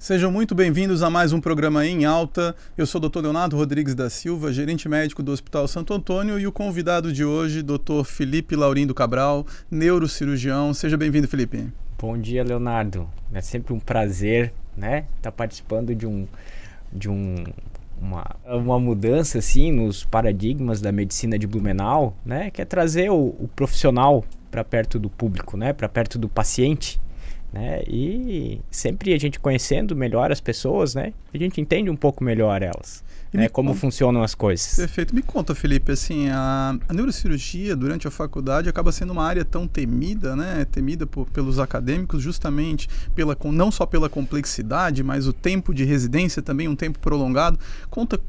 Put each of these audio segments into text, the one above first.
Sejam muito bem-vindos a mais um programa Em Alta. Eu sou o Dr. Leonardo Rodrigues da Silva, gerente médico do Hospital Santo Antônio, e o convidado de hoje, Dr. Felipe Laurindo Cabral, neurocirurgião. Seja bem-vindo, Felipe. Bom dia, Leonardo. É sempre um prazer, estar participando de uma mudança assim nos paradigmas da medicina de Blumenau, que é trazer o profissional para perto do público, para perto do paciente. E sempre a gente conhecendo melhor as pessoas, a gente entende um pouco melhor elas, como funcionam as coisas. Perfeito. Me conta, Felipe, assim, a neurocirurgia durante a faculdade acaba sendo uma área tão temida, temida pelos acadêmicos, justamente não só pela complexidade, mas o tempo de residência também, um tempo prolongado. Conta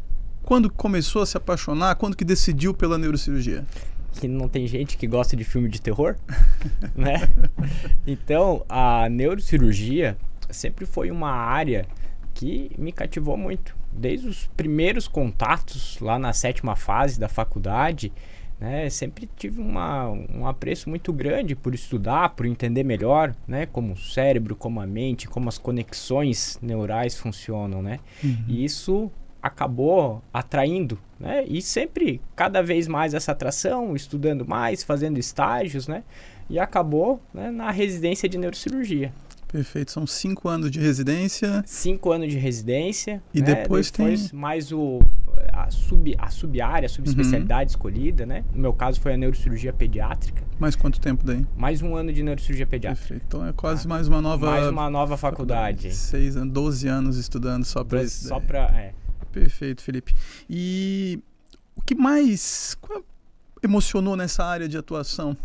quando começou a se apaixonar, quando que decidiu pela neurocirurgia? Que não tem gente que gosta de filme de terror, Então, a neurocirurgia sempre foi uma área que me cativou muito. Desde os primeiros contatos lá na 7ª fase da faculdade, sempre tive um apreço muito grande por estudar, por entender melhor, como o cérebro, como a mente, como as conexões neurais funcionam, E isso acabou atraindo, e sempre cada vez mais essa atração, estudando mais, fazendo estágios, e acabou na residência de neurocirurgia. Perfeito, são 5 anos de residência. 5 anos de residência. E depois tem mais a sub-área, a subespecialidade escolhida, No meu caso foi a neurocirurgia pediátrica. Mais quanto tempo daí? Mais 1 ano de neurocirurgia pediátrica. Perfeito, então é quase mais uma nova faculdade. 6 anos, 12 anos estudando só para isso. Perfeito, Felipe. E o que mais emocionou nessa área de atuação?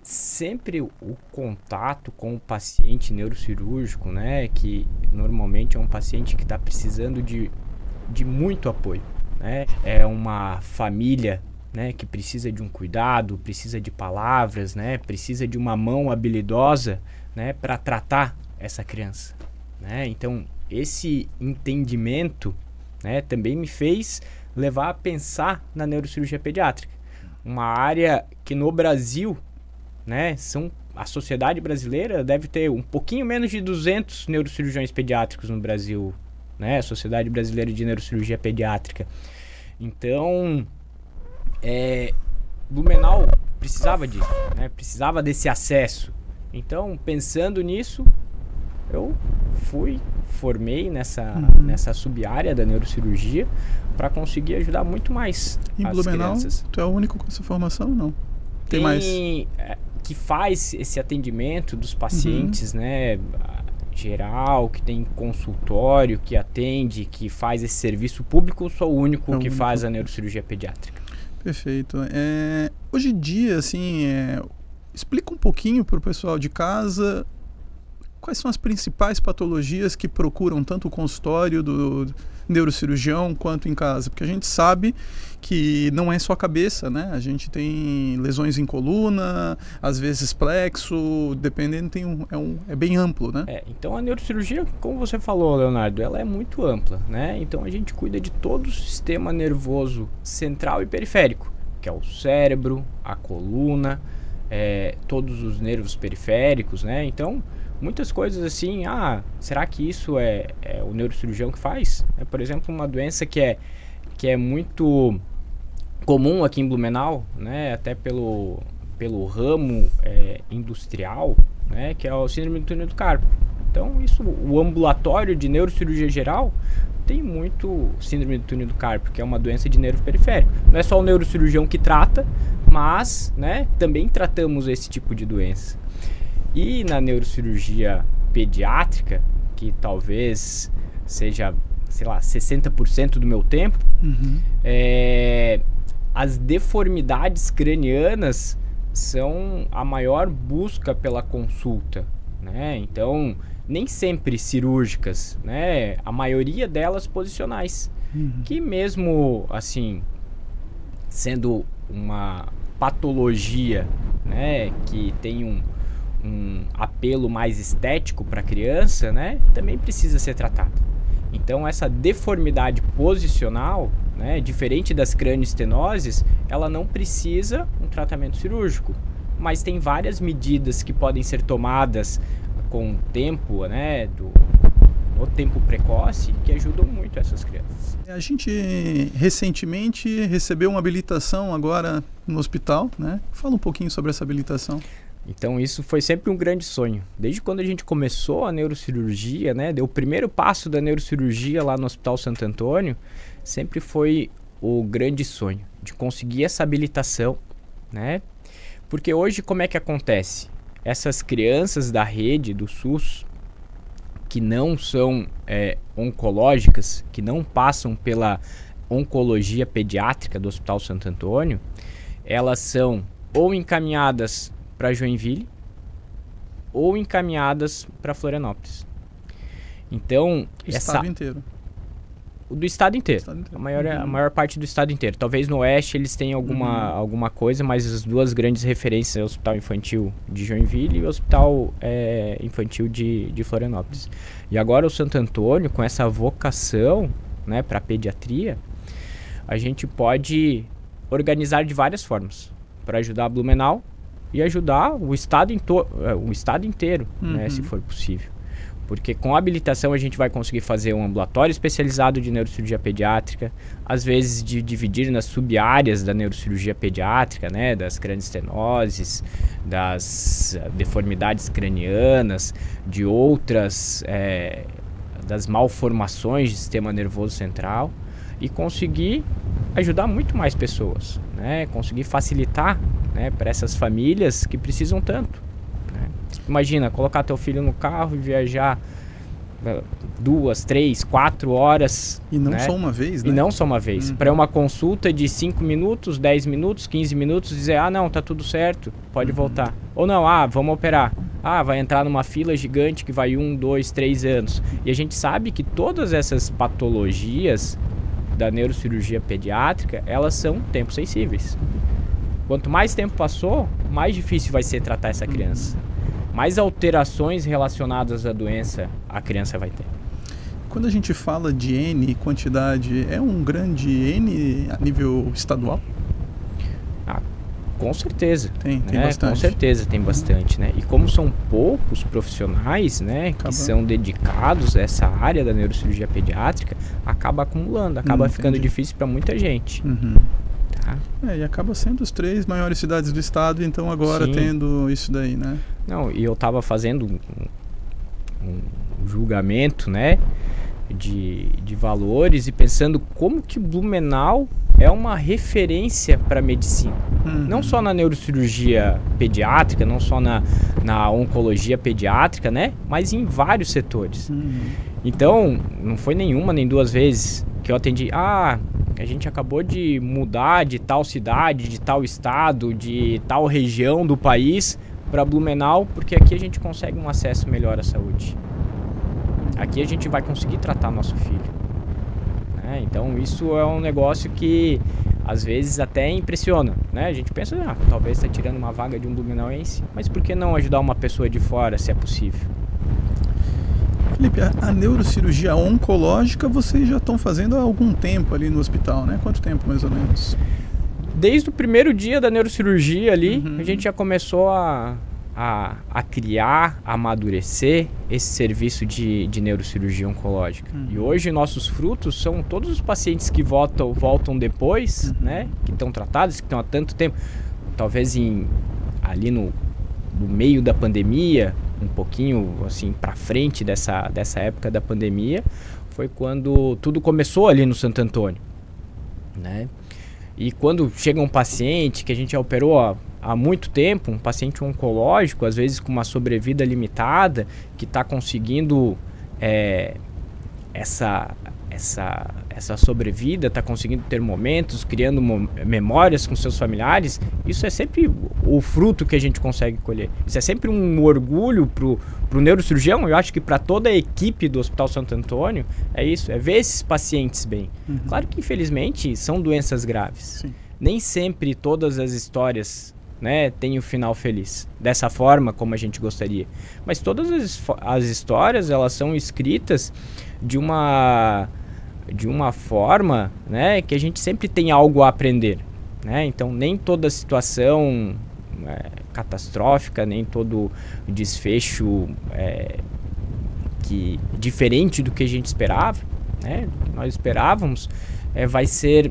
Sempre o contato com o paciente neurocirúrgico, que normalmente é um paciente que está precisando de muito apoio, É uma família, que precisa de um cuidado, precisa de palavras, precisa de uma mão habilidosa, para tratar essa criança, Então, esse entendimento, também me fez levar a pensar na neurocirurgia pediátrica. Uma área que no Brasil, a sociedade brasileira deve ter um pouquinho menos de 200 neurocirurgiões pediátricos no Brasil, a Sociedade Brasileira de Neurocirurgia Pediátrica. Então, Blumenau precisava disso, precisava desse acesso. Então, pensando nisso, eu formei nessa sub-área da neurocirurgia para conseguir ajudar muito mais em as Blumenau, crianças. Tu é o único com essa formação ou não? Tem mais? Que faz esse atendimento dos pacientes, geral, que tem consultório, que atende, que faz esse serviço público, eu sou o único que faz a neurocirurgia pediátrica. Perfeito. Hoje em dia, assim, explica um pouquinho para o pessoal de casa quais são as principais patologias que procuram tanto o consultório do neurocirurgião quanto em casa, porque a gente sabe que não é só a cabeça, A gente tem lesões em coluna, às vezes plexo, dependendo, é bem amplo, Então a neurocirurgia, como você falou, Leonardo, ela é muito ampla, Então a gente cuida de todo o sistema nervoso central e periférico, que é o cérebro, a coluna, todos os nervos periféricos, Então, muitas coisas assim, será que isso é o neurocirurgião que faz? Por exemplo, uma doença que é muito comum aqui em Blumenau, até pelo ramo industrial, que é o síndrome do túnel do carpo. Então, o ambulatório de neurocirurgia geral tem muito síndrome do túnel do carpo, que é uma doença de nervo periférico. Não é só o neurocirurgião que trata, mas também tratamos esse tipo de doença. E na neurocirurgia pediátrica, que talvez seja, 60% do meu tempo, as deformidades cranianas são a maior busca pela consulta, Então, nem sempre cirúrgicas, A maioria delas posicionais, que mesmo, assim, sendo uma patologia, que tem um apelo mais estético para a criança, também precisa ser tratada. Então essa deformidade posicional, diferente das cranioestenoses, ela não precisa um tratamento cirúrgico, mas tem várias medidas que podem ser tomadas com o tempo, no tempo precoce, que ajudam muito essas crianças. A gente recentemente recebeu uma habilitação agora no hospital, né? Fala um pouquinho sobre essa habilitação. Então isso foi sempre um grande sonho. Desde quando a gente começou a neurocirurgia, né, deu o primeiro passo da neurocirurgia lá no Hospital Santo Antônio, sempre foi o grande sonho de conseguir essa habilitação, né? Porque hoje como é que acontece? Essas crianças da rede do SUS que não são oncológicas, que não passam pela oncologia pediátrica do Hospital Santo Antônio, elas são ou encaminhadas para Joinville ou encaminhadas para Florianópolis. Então, O estado inteiro. Do estado inteiro. A maior parte do estado inteiro. Talvez no oeste eles tenham alguma coisa, mas as duas grandes referências é o Hospital Infantil de Joinville e o Hospital Infantil de Florianópolis. E agora o Santo Antônio, com essa vocação, né, para a pediatria, a gente pode organizar de várias formas para ajudar a Blumenau e ajudar o estado inteiro, né, se for possível. Porque com a habilitação a gente vai conseguir fazer um ambulatório especializado de neurocirurgia pediátrica, às vezes de dividir nas sub-áreas da neurocirurgia pediátrica, né, das cranioestenoses, das deformidades cranianas, de outras, das malformações do sistema nervoso central, e conseguir ajudar muito mais pessoas, né, conseguir facilitar, né, para essas famílias que precisam tanto. Imagina, colocar teu filho no carro e viajar 2, 3, 4 horas. E não, né? Só uma vez, né? E não só uma vez. Para uma consulta de 5 minutos, 10 minutos, 15 minutos, dizer, não, tá tudo certo, pode voltar. Ou não, vamos operar. Vai entrar numa fila gigante que vai 1, 2, 3 anos. E a gente sabe que todas essas patologias da neurocirurgia pediátrica, elas são tempo sensíveis. Quanto mais tempo passou, mais difícil vai ser tratar essa criança. Mais alterações relacionadas à doença a criança vai ter. Quando a gente fala de N, quantidade, é um grande N a nível estadual? Com certeza. Tem bastante. Com certeza tem bastante, né? E como são poucos profissionais, né, que são dedicados a essa área da neurocirurgia pediátrica, acaba acumulando, acaba ficando difícil para muita gente. E acaba sendo as 3 maiores cidades do estado, então agora tendo isso daí, né? Não, e eu estava fazendo um julgamento, né, de valores e pensando como que Blumenau é uma referência para a medicina. Não só na neurocirurgia pediátrica, não só na oncologia pediátrica, né, mas em vários setores. Então, não foi nenhuma nem 2 vezes que eu atendi, a gente acabou de mudar de tal cidade, de tal estado, de tal região do país para Blumenau, porque aqui a gente consegue um acesso melhor à saúde. Aqui a gente vai conseguir tratar nosso filho. Então isso é um negócio que às vezes até impressiona, né? A gente pensa, talvez está tirando uma vaga de um blumenauense, mas por que não ajudar uma pessoa de fora, se é possível? Felipe, a neurocirurgia oncológica vocês já estão fazendo há algum tempo ali no hospital, né? Quanto tempo mais ou menos? Desde o primeiro dia da neurocirurgia ali, a gente já começou a criar, a amadurecer esse serviço de neurocirurgia oncológica. E hoje nossos frutos são todos os pacientes que voltam depois, né? Que estão tratados, que estão há tanto tempo, talvez ali no meio da pandemia, um pouquinho assim para frente dessa época da pandemia, foi quando tudo começou ali no Santo Antônio, né? E quando chega um paciente que a gente já operou há muito tempo, um paciente oncológico, às vezes com uma sobrevida limitada, que está conseguindo essa sobrevida, está conseguindo ter momentos, criando memórias com seus familiares, isso é sempre o fruto que a gente consegue colher. Isso é sempre um orgulho pro neurocirurgião, eu acho que para toda a equipe do Hospital Santo Antônio, é isso, é ver esses pacientes bem. Claro que infelizmente são doenças graves. Sim. Nem sempre todas as histórias, né, têm o final feliz, dessa forma como a gente gostaria. Mas todas as histórias, elas são escritas de uma forma, né, que a gente sempre tem algo a aprender, né? Então nem toda situação catastrófica, nem todo desfecho que diferente do que a gente esperava, né? Do que nós esperávamos, vai ser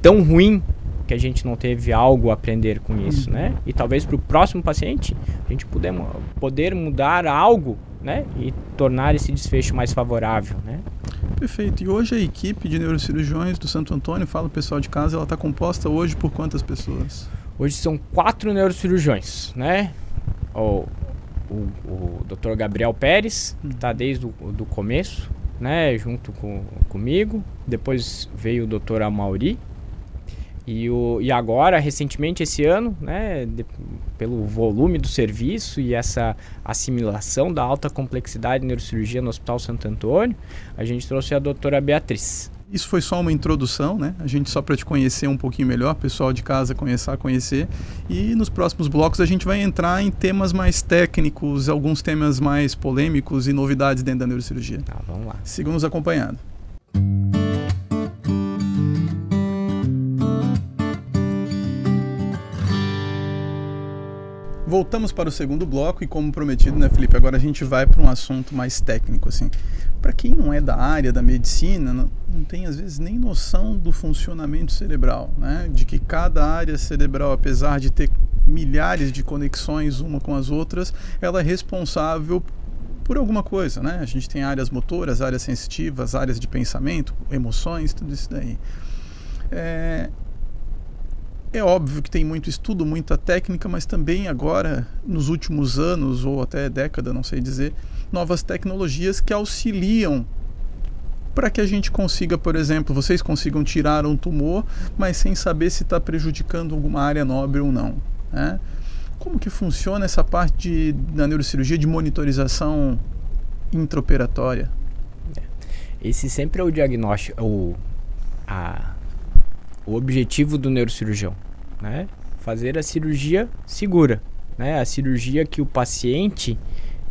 tão ruim que a gente não teve algo a aprender com isso, né? E talvez para o próximo paciente a gente poder mudar algo, né? E tornar esse desfecho mais favorável, né? Perfeito. E hoje a equipe de neurocirurgiões do Santo Antônio, fala o pessoal de casa, ela está composta hoje por quantas pessoas? Hoje são 4 neurocirurgiões, né? O Dr. Gabriel Pérez, que está desde o começo, né? Junto comigo. Depois veio o Dr. Amauri. E agora, recentemente, esse ano, né, pelo volume do serviço e essa assimilação da alta complexidade de neurocirurgia no Hospital Santo Antônio, a gente trouxe a doutora Beatriz. Isso foi só uma introdução, né? A gente só para te conhecer um pouquinho melhor, pessoal de casa começar a conhecer. E nos próximos blocos a gente vai entrar em temas mais técnicos, alguns temas mais polêmicos e novidades dentro da neurocirurgia. Tá, vamos lá. Sigam nos acompanhando. Voltamos para o segundo bloco e, como prometido, né, Felipe, agora a gente vai para um assunto mais técnico, assim. Para quem não é da área da medicina, não tem às vezes nem noção do funcionamento cerebral, né? De que cada área cerebral, apesar de ter milhares de conexões uma com as outras, ela é responsável por alguma coisa, né? A gente tem áreas motoras, áreas sensitivas, áreas de pensamento, emoções, tudo isso daí. É óbvio que tem muito estudo, muita técnica, mas também agora, nos últimos anos, ou até década, não sei dizer, novas tecnologias que auxiliam para que a gente consiga, por exemplo, vocês consigam tirar um tumor, mas sem saber se está prejudicando alguma área nobre ou não, né? Como que funciona essa parte da neurocirurgia de monitorização intraoperatória? Esse sempre é o diagnóstico, o objetivo do neurocirurgião, né? Fazer a cirurgia segura, né? A cirurgia que o paciente,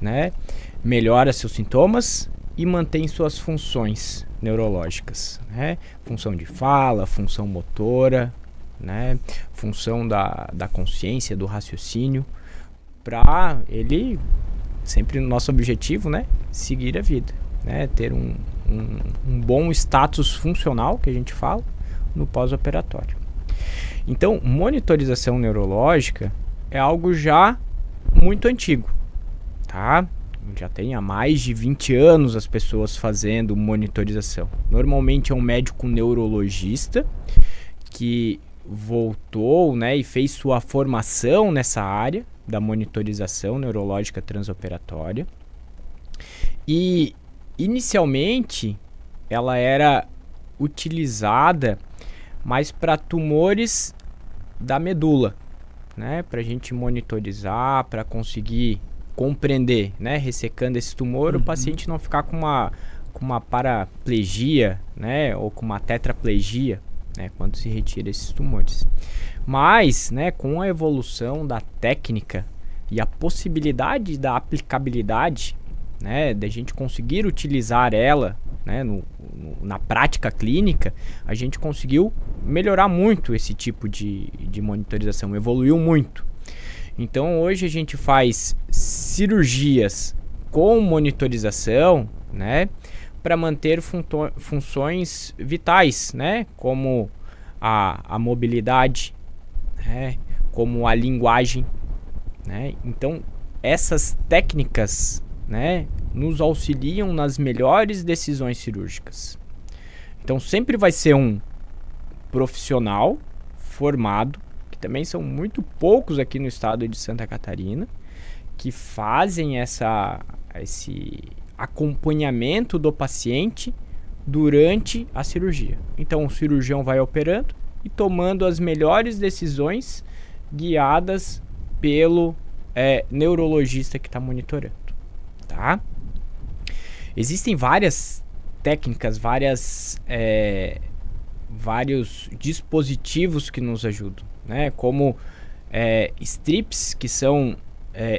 né, melhora seus sintomas e mantém suas funções neurológicas, né? Função de fala, função motora, né? Função da consciência, do raciocínio, para ele, sempre o nosso objetivo, né, seguir a vida, né? Ter um bom status funcional, que a gente fala, no pós-operatório. Então, monitorização neurológica é algo já muito antigo, tá? Já tem há mais de 20 anos as pessoas fazendo monitorização. Normalmente é um médico neurologista que voltou, né, e fez sua formação nessa área da monitorização neurológica transoperatória. E, inicialmente, ela era utilizada mais para tumores da medula, né? Para a gente monitorizar, para conseguir compreender, né? Ressecando esse tumor, o paciente não ficar com uma paraplegia, né? Ou com uma tetraplegia, né? Quando se retira esses tumores. Mas, né, com a evolução da técnica e a possibilidade da aplicabilidade, né, da gente conseguir utilizar ela, né, na prática clínica, a gente conseguiu melhorar muito esse tipo de monitorização, evoluiu muito. Então hoje a gente faz cirurgias com monitorização, né, para manter funções vitais, né, como a mobilidade, né, como a linguagem, né. Então essas técnicas, né, nos auxiliam nas melhores decisões cirúrgicas. Então sempre vai ser um profissional formado, que também são muito poucos aqui no estado de Santa Catarina, que fazem esse acompanhamento do paciente durante a cirurgia. Então o cirurgião vai operando e tomando as melhores decisões guiadas pelo neurologista que está monitorando, tá? Existem várias técnicas, vários dispositivos que nos ajudam, né? Como strips, que são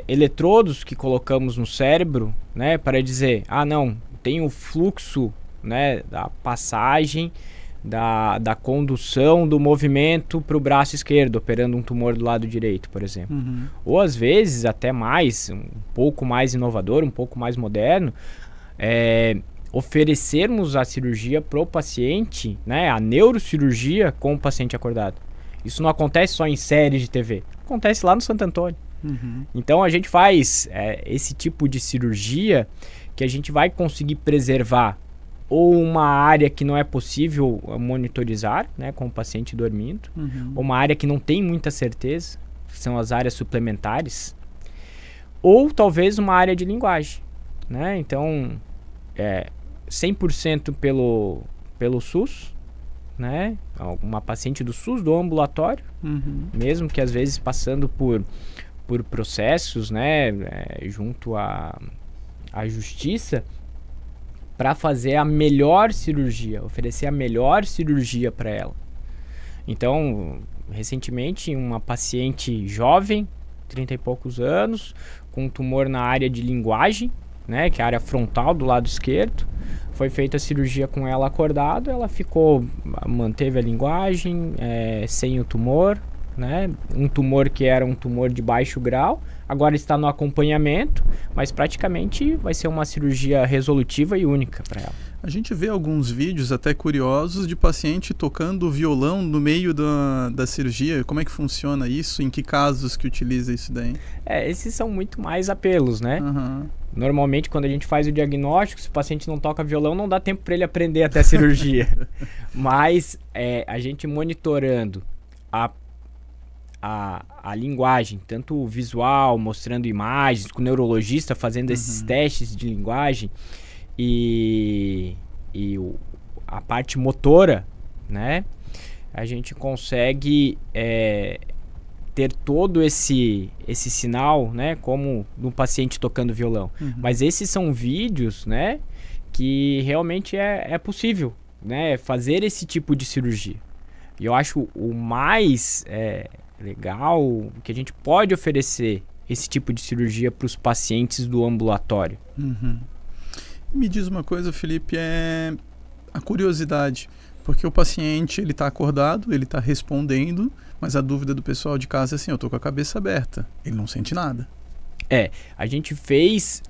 eletrodos que colocamos no cérebro, né? Para dizer, não, tem o fluxo, né, da passagem da condução do movimento para o braço esquerdo, operando um tumor do lado direito, por exemplo. Ou às vezes, até mais, um pouco mais inovador, um pouco mais moderno, oferecermos a cirurgia para o paciente, né, a neurocirurgia com o paciente acordado. Isso não acontece só em séries de TV, acontece lá no Santo Antônio. Então a gente faz esse tipo de cirurgia que a gente vai conseguir preservar ou uma área que não é possível monitorizar, né, com o paciente dormindo, ou uma área que não tem muita certeza, que são as áreas suplementares, ou talvez uma área de linguagem, né? Então, 100% pelo SUS, né? Uma paciente do SUS, do ambulatório, mesmo que às vezes passando por processos, né, junto à justiça, para fazer a melhor cirurgia, oferecer a melhor cirurgia para ela. Então, recentemente, uma paciente jovem, 30 e poucos anos, com um tumor na área de linguagem, né, que é a área frontal do lado esquerdo, foi feita a cirurgia com ela acordada, ela manteve a linguagem, sem o tumor, né? Um tumor que era um tumor de baixo grau, agora está no acompanhamento, mas praticamente vai ser uma cirurgia resolutiva e única para ela. A gente vê alguns vídeos até curiosos de paciente tocando violão no meio da cirurgia. Como é que funciona isso? Em que casos que utiliza isso daí? Esses são muito mais apelos, né? Normalmente, quando a gente faz o diagnóstico, se o paciente não toca violão, não dá tempo para ele aprender até a cirurgia. Mas a gente monitorando a linguagem, tanto o visual, mostrando imagens, com o neurologista fazendo esses testes de linguagem e a parte motora, né? A gente consegue ter todo esse sinal, né? Como no paciente tocando violão. Mas esses são vídeos, né? Que realmente é possível, né? Fazer esse tipo de cirurgia. E eu acho o mais legal que a gente pode oferecer esse tipo de cirurgia para os pacientes do ambulatório. Me diz uma coisa, Felipe, a curiosidade, porque o paciente ele está acordado, ele está respondendo, mas a dúvida do pessoal de casa é assim: eu estou com a cabeça aberta, ele não sente nada. A gente fez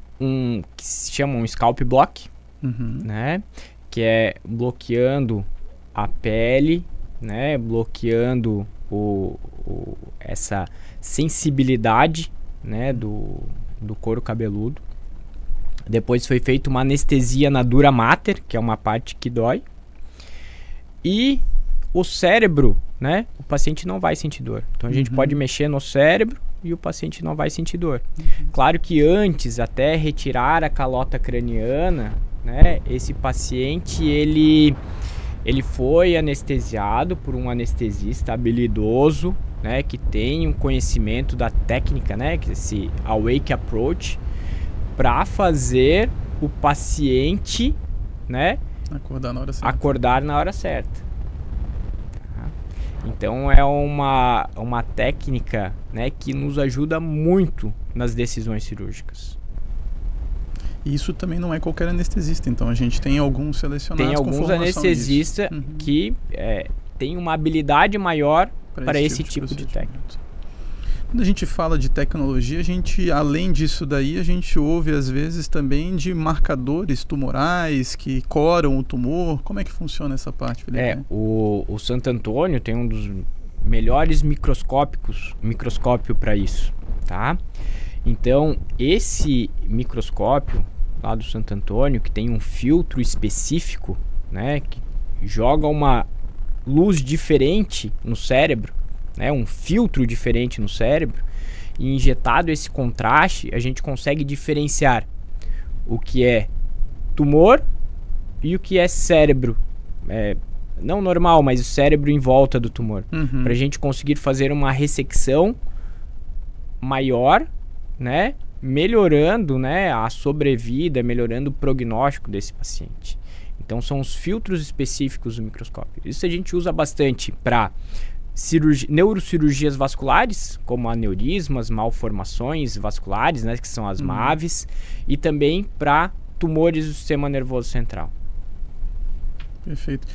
que se chama um scalp block, né, que é bloqueando a pele, né, bloqueando essa sensibilidade, né, do couro cabeludo. Depois foi feita uma anestesia na dura mater, que é uma parte que dói. E o cérebro, né, o paciente não vai sentir dor. Então a gente pode mexer no cérebro e o paciente não vai sentir dor. Claro que antes, até retirar a calota craniana, né, esse paciente ele foi anestesiado por um anestesista habilidoso, né, que tem um conhecimento da técnica, né, que é esse awake approach, para fazer o paciente, né, acordar na hora certa. Tá? Então é uma técnica, né, que nos ajuda muito nas decisões cirúrgicas. E isso também não é qualquer anestesista, então a gente tem alguns selecionados. Tem alguns anestesistas que têm uma habilidade maior para esse tipo de técnica. Quando a gente fala de tecnologia, a gente, além disso daí, a gente ouve às vezes também de marcadores tumorais que coram o tumor. Como é que funciona essa parte, Felipe? O Santo Antônio tem um dos melhores microscópio para isso, tá? Então, esse microscópio lá do Santo Antônio, que tem um filtro específico, né, que joga uma luz diferente no cérebro, né, um filtro diferente no cérebro, e injetado esse contraste, a gente consegue diferenciar o que é tumor e o que é cérebro, não normal, mas o cérebro em volta do tumor, para a gente conseguir fazer uma ressecção maior, né, melhorando, né, a sobrevida, melhorando o prognóstico desse paciente. Então são os filtros específicos do microscópio. Isso a gente usa bastante para neurocirurgias vasculares, como aneurismas, malformações vasculares, né, que são as MAVs, e também para tumores do sistema nervoso central. Perfeito.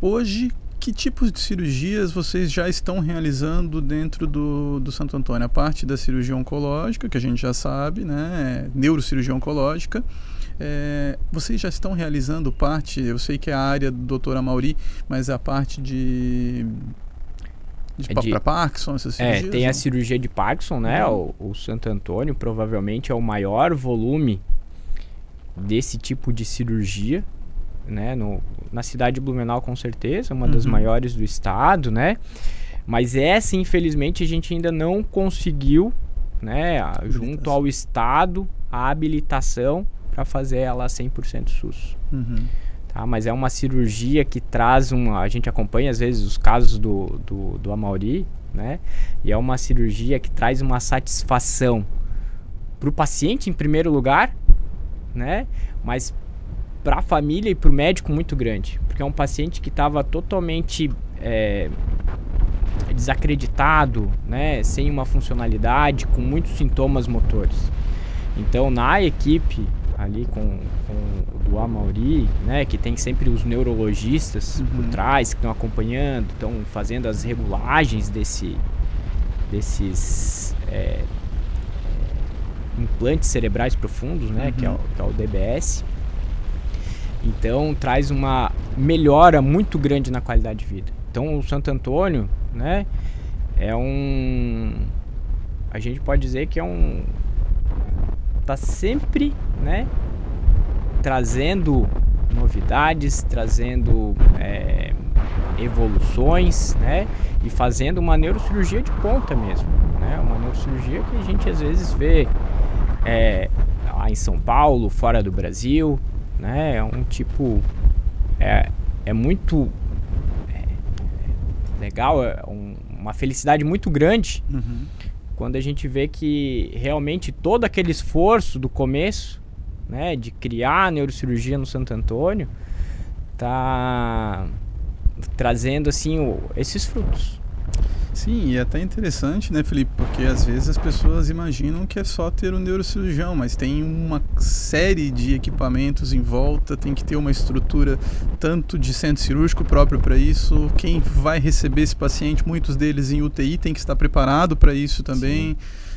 Hoje, que tipos de cirurgias vocês já estão realizando dentro do Santo Antônio? A parte da cirurgia oncológica, que a gente já sabe, né? Neurocirurgia oncológica. Vocês já estão realizando parte, eu sei que é a área do Dr. Amaury, mas a parte para Parkinson, essas cirurgias? Tem a cirurgia de Parkinson, né? O Santo Antônio provavelmente é o maior volume desse tipo de cirurgia, né? Na cidade de Blumenau, com certeza, uma das maiores do estado, né? Mas essa, infelizmente, a gente ainda não conseguiu, né? Junto ao estado, a habilitação para fazer ela 100% SUS. Tá? Mas é uma cirurgia que traz a gente acompanha às vezes os casos do Amaury, né? E é uma cirurgia que traz uma satisfação para o paciente em primeiro lugar, né? Mas para a família e para o médico muito grande, porque é um paciente que estava totalmente desacreditado, né? Sem uma funcionalidade, com muitos sintomas motores. Então, na equipe ali com o do Amaury, né, que tem sempre os neurologistas por trás, que estão acompanhando, estão fazendo as regulagens desses implantes cerebrais profundos, né, que é o DBS. Então, traz uma melhora muito grande na qualidade de vida. Então, o Santo Antônio, né, a gente pode dizer que tá sempre, né, trazendo novidades, trazendo evoluções, né, e fazendo uma neurocirurgia de ponta mesmo, né, uma neurocirurgia que a gente às vezes vê lá em São Paulo, fora do Brasil, né, é muito legal, uma felicidade muito grande quando a gente vê que realmente todo aquele esforço do começo, né, de criar a neurocirurgia no Santo Antônio, tá trazendo assim esses frutos. Sim, e é até interessante, né, Felipe, porque às vezes as pessoas imaginam que é só ter um neurocirurgião, mas tem uma série de equipamentos em volta, tem que ter uma estrutura tanto de centro cirúrgico próprio para isso, quem vai receber esse paciente, muitos deles em UTI, tem que estar preparado para isso também.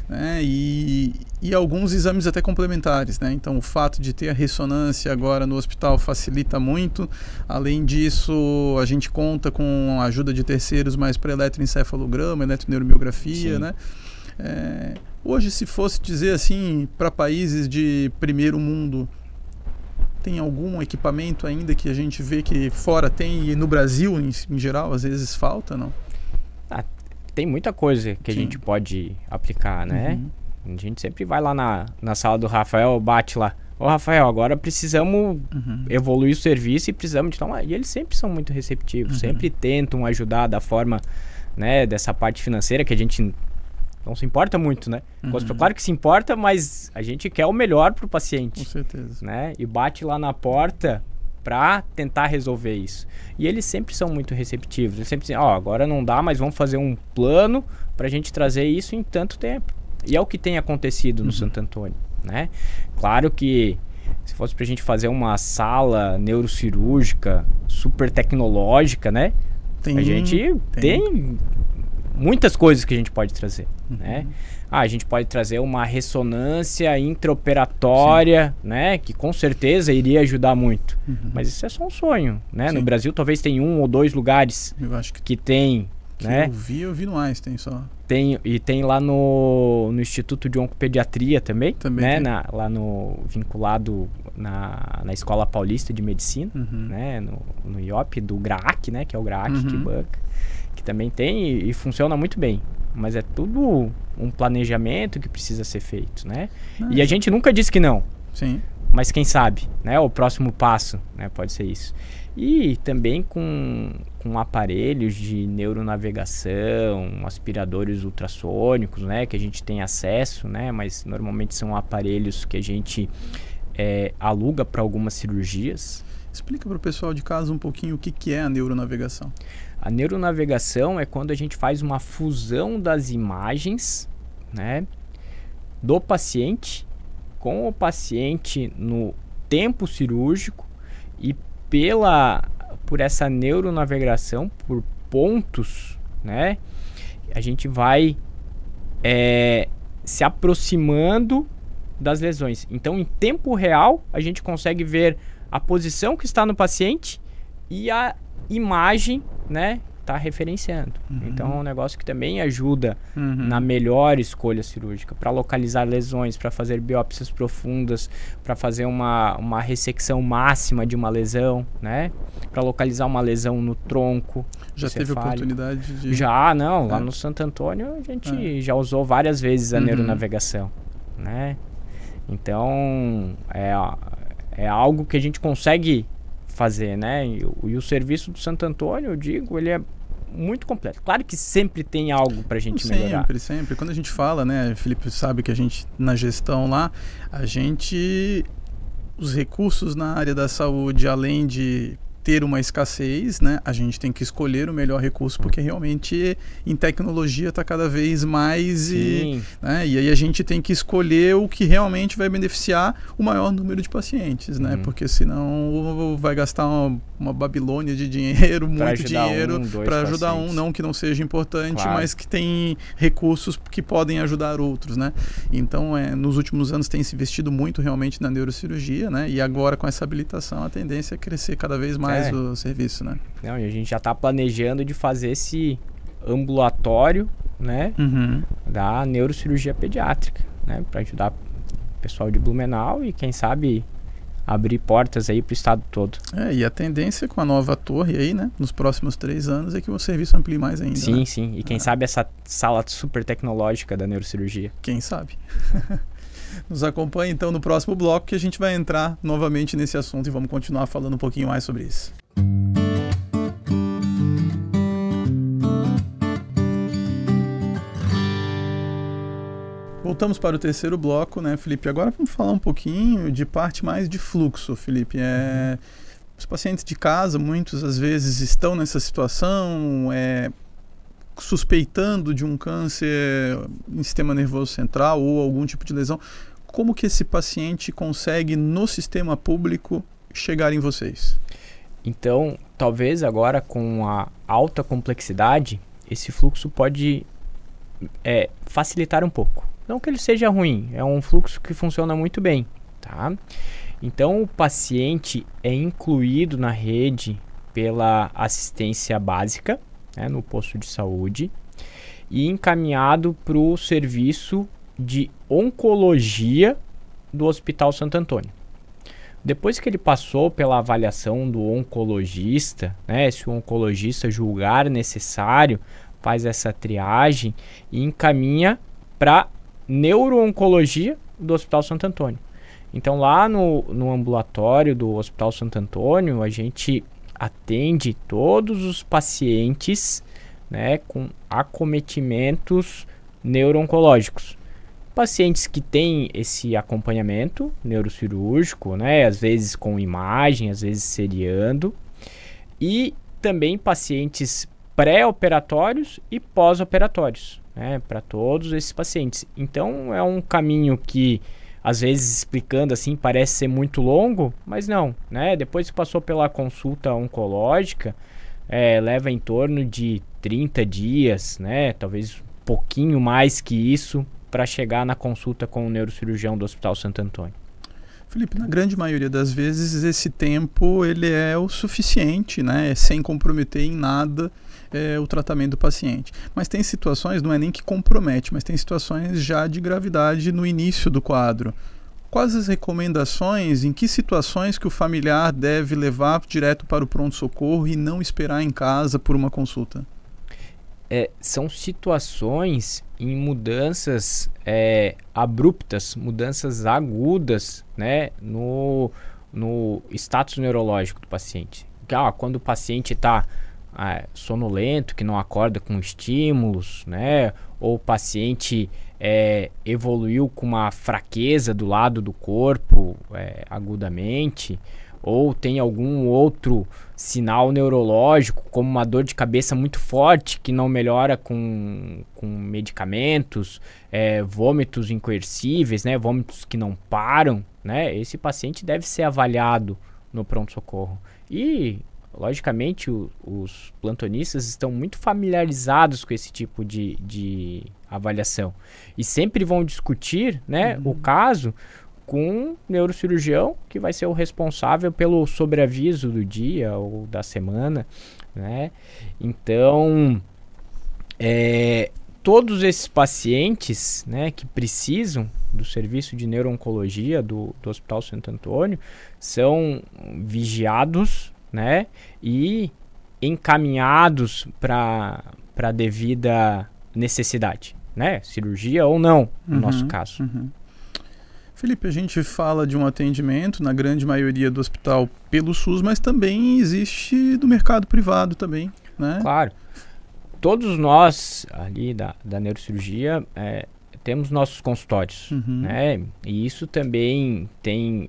Né? E alguns exames até complementares, né? Então o fato de ter a ressonância agora no hospital facilita muito. Além disso, a gente conta com a ajuda de terceiros mais para eletroencefalograma, eletroneuromiografia, né? Hoje, se fosse dizer assim, para países de primeiro mundo, tem algum equipamento ainda que a gente vê que fora tem e no Brasil em geral às vezes falta, não? Tem muita coisa que a gente pode aplicar, né? A gente sempre vai lá na sala do Rafael, bate lá. Ô Rafael, agora precisamos evoluir o serviço e precisamos de tomar. E eles sempre são muito receptivos, sempre tentam ajudar da forma, né, dessa parte financeira que a gente não se importa muito, né? Claro que se importa, mas a gente quer o melhor para o paciente. Com certeza. Né? E bate lá na porta para tentar resolver isso. E eles sempre são muito receptivos. Eles sempre dizem, agora não dá, mas vamos fazer um plano para a gente trazer isso em tanto tempo. E é o que tem acontecido no Santo Antônio, né? Claro que se fosse para a gente fazer uma sala neurocirúrgica super tecnológica, né? A gente tem muitas coisas que a gente pode trazer, né? A gente pode trazer uma ressonância intraoperatória, né? Que com certeza iria ajudar muito. Mas isso é só um sonho, né? No Brasil talvez tenha 1 ou 2 lugares eu acho que tem, né? Eu vi no Einstein só. Tem lá no Instituto de Oncopediatria também, né? Lá vinculado na Escola Paulista de Medicina, né? No IOP do GRAAC, né? Que é o GRAAC que banca, que também tem e funciona muito bem. Mas é tudo um planejamento que precisa ser feito, né? E a gente nunca disse que não. Sim. Mas quem sabe, né? O próximo passo, né? Pode ser isso. E também com aparelhos de neuronavegação, aspiradores ultrassônicos, né? Que a gente tem acesso, né? Mas normalmente são aparelhos que a gente aluga para algumas cirurgias. Explica para o pessoal de casa um pouquinho o que é a neuronavegação. A neuronavegação é quando a gente faz uma fusão das imagens, né, do paciente com o paciente no tempo cirúrgico e por essa neuronavegação, por pontos, né, a gente vai se aproximando das lesões. Então, em tempo real, a gente consegue ver a posição que está no paciente e a imagem, né, está referenciando. Então, é um negócio que também ajuda na melhor escolha cirúrgica, para localizar lesões, para fazer biópsias profundas, para fazer uma ressecção máxima de uma lesão, né, para localizar uma lesão no tronco. Já teve oportunidade de... Já, não. Lá no Santo Antônio, a gente já usou várias vezes a neuronavegação, né? Então, é algo que a gente consegue fazer, né? E o serviço do Santo Antônio, eu digo, ele é muito completo. Claro que sempre tem algo pra gente melhorar. Sempre. Quando a gente fala, né, Felipe sabe que a gente, na gestão lá, os recursos na área da saúde, além de ter uma escassez, né, a gente tem que escolher o melhor recurso, porque realmente em tecnologia está cada vez mais e aí a gente tem que escolher o que realmente vai beneficiar o maior número de pacientes, né, porque senão vai gastar uma Babilônia de dinheiro, muito dinheiro para ajudar não que não seja importante, mas que tem recursos que podem ajudar outros, né. Então, nos últimos anos tem se investido muito realmente na neurocirurgia, né, e agora com essa habilitação a tendência é crescer cada vez mais o serviço, né? Não, e a gente já está planejando de fazer esse ambulatório, né, da neurocirurgia pediátrica, né, para ajudar o pessoal de Blumenau e quem sabe abrir portas aí para o estado todo. E a tendência com a nova torre aí, né, nos próximos 3 anos é que o serviço amplie mais ainda. Sim, né? sim. E quem sabe essa sala super tecnológica da neurocirurgia. Quem sabe? Nos acompanhe então no próximo bloco, que a gente vai entrar novamente nesse assunto e vamos continuar falando um pouquinho mais sobre isso. Voltamos para o terceiro bloco, né, Felipe? Agora vamos falar um pouquinho de parte mais de fluxo, Felipe. Os pacientes de casa, muitos às vezes estão nessa situação, suspeitando de um câncer em sistema nervoso central ou algum tipo de lesão. Como que esse paciente consegue, no sistema público, chegar em vocês? Então, talvez agora com a alta complexidade, esse fluxo pode facilitar um pouco. Não que ele seja ruim, é um fluxo que funciona muito bem, tá? Então, o paciente é incluído na rede pela assistência básica, né, no posto de saúde, e encaminhado para o serviço de oncologia do Hospital Santo Antônio. Depois que ele passou pela avaliação do oncologista, né, se o oncologista julgar necessário, faz essa triagem e encaminha para neuro-oncologia do Hospital Santo Antônio. Então, lá no ambulatório do Hospital Santo Antônio, a gente atende todos os pacientes, né, com acometimentos neuro-oncológicos. Pacientes que têm esse acompanhamento neurocirúrgico, né, às vezes com imagem, às vezes seriando, e também pacientes pré-operatórios e pós-operatórios, né, para todos esses pacientes. Então, é um caminho que, às vezes, explicando assim, parece ser muito longo, mas não, né? Depois que passou pela consulta oncológica, leva em torno de 30 dias, né? Talvez um pouquinho mais que isso, para chegar na consulta com o neurocirurgião do Hospital Santo Antônio. Felipe, na grande maioria das vezes, esse tempo ele é o suficiente, né? Sem comprometer em nada o tratamento do paciente. Mas tem situações, não é nem que compromete, mas tem situações já de gravidade no início do quadro. Quais as recomendações, em que situações que o familiar deve levar direto para o pronto-socorro e não esperar em casa por uma consulta? São situações em mudanças abruptas, mudanças agudas, né, no status neurológico do paciente. Quando o paciente está sonolento, que não acorda com estímulos, né, ou o paciente evoluiu com uma fraqueza do lado do corpo agudamente, ou tem algum outro sinal neurológico, como uma dor de cabeça muito forte que não melhora com medicamentos, vômitos incoercíveis, né, vômitos que não param, né, esse paciente deve ser avaliado no pronto-socorro. E logicamente, os plantonistas estão muito familiarizados com esse tipo de avaliação. E sempre vão discutir, né, o caso com um neurocirurgião que vai ser o responsável pelo sobreaviso do dia ou da semana, né? Então, todos esses pacientes, né, que precisam do serviço de neuro-oncologia do Hospital Santo Antônio são vigiados, né, e encaminhados para a devida necessidade, né, cirurgia ou não, no nosso caso. Felipe, a gente fala de um atendimento, na grande maioria do hospital, pelo SUS, mas também existe do mercado privado também, né? Claro. Todos nós ali da neurocirurgia temos nossos consultórios, né? E isso também